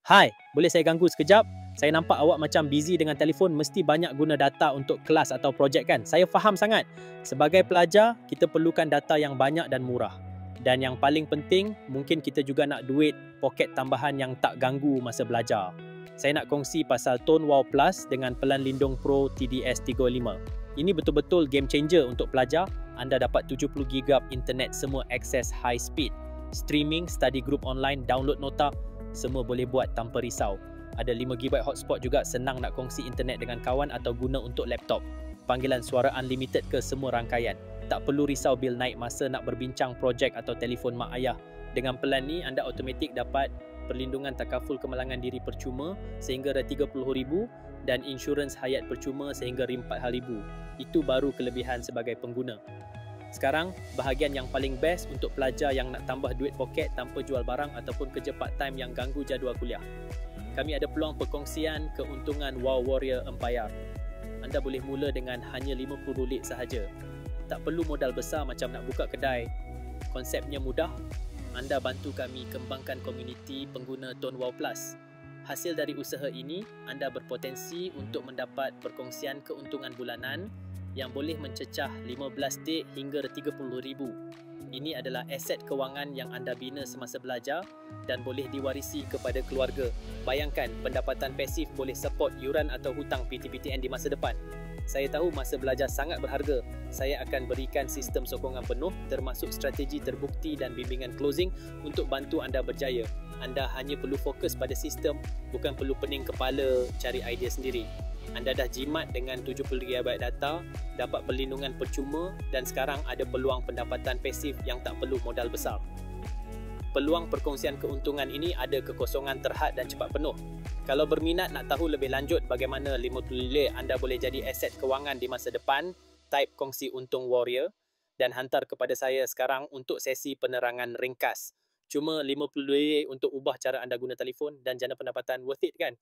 Hai, boleh saya ganggu sekejap? Saya nampak awak macam busy dengan telefon, mesti banyak guna data untuk kelas atau projek kan? Saya faham sangat. Sebagai pelajar, kita perlukan data yang banyak dan murah. Dan yang paling penting, mungkin kita juga nak duit poket tambahan yang tak ganggu masa belajar. Saya nak kongsi pasal Tone Wow Plus dengan Pelan Lindung Pro TDS 35. Ini betul-betul game changer untuk pelajar. Anda dapat 70GB internet, semua akses high speed. Streaming, study group online, download nota, semua boleh buat tanpa risau. Ada 5GB hotspot juga, senang nak kongsi internet dengan kawan atau guna untuk laptop. Panggilan suara unlimited ke semua rangkaian. Tak perlu risau bil naik masa nak berbincang projek atau telefon mak ayah. Dengan pelan ni, anda automatik dapat perlindungan takaful kemalangan diri percuma sehingga RM30,000 dan insurans hayat percuma sehingga RM4,000. Itu baru kelebihan sebagai pengguna. Sekarang, bahagian yang paling best untuk pelajar yang nak tambah duit poket tanpa jual barang ataupun kerja part-time yang ganggu jadual kuliah. Kami ada peluang perkongsian keuntungan Wow Warrior Empire. Anda boleh mula dengan hanya RM50 sahaja. Tak perlu modal besar macam nak buka kedai. Konsepnya mudah. Anda bantu kami kembangkan komuniti pengguna Tone Wow Plus. Hasil dari usaha ini, anda berpotensi untuk mendapat perkongsian keuntungan bulanan yang boleh mencecah 15 dik hingga RM30,000. Ini adalah aset kewangan yang anda bina semasa belajar dan boleh diwarisi kepada keluarga. Bayangkan, pendapatan pasif boleh support yuran atau hutang PTPTN di masa depan. Saya tahu masa belajar sangat berharga. Saya akan berikan sistem sokongan penuh termasuk strategi terbukti dan bimbingan closing untuk bantu anda berjaya. Anda hanya perlu fokus pada sistem, bukan perlu pening kepala cari idea sendiri. Anda dah jimat dengan 70GB data, dapat perlindungan percuma dan sekarang ada peluang pendapatan pasif yang tak perlu modal besar. Peluang perkongsian keuntungan ini ada kekosongan terhad dan cepat penuh. Kalau berminat nak tahu lebih lanjut bagaimana RM50 anda boleh jadi aset kewangan di masa depan, type kongsi untung Warrior dan hantar kepada saya sekarang untuk sesi penerangan ringkas. Cuma RM50 untuk ubah cara anda guna telefon dan jana pendapatan, worth it kan?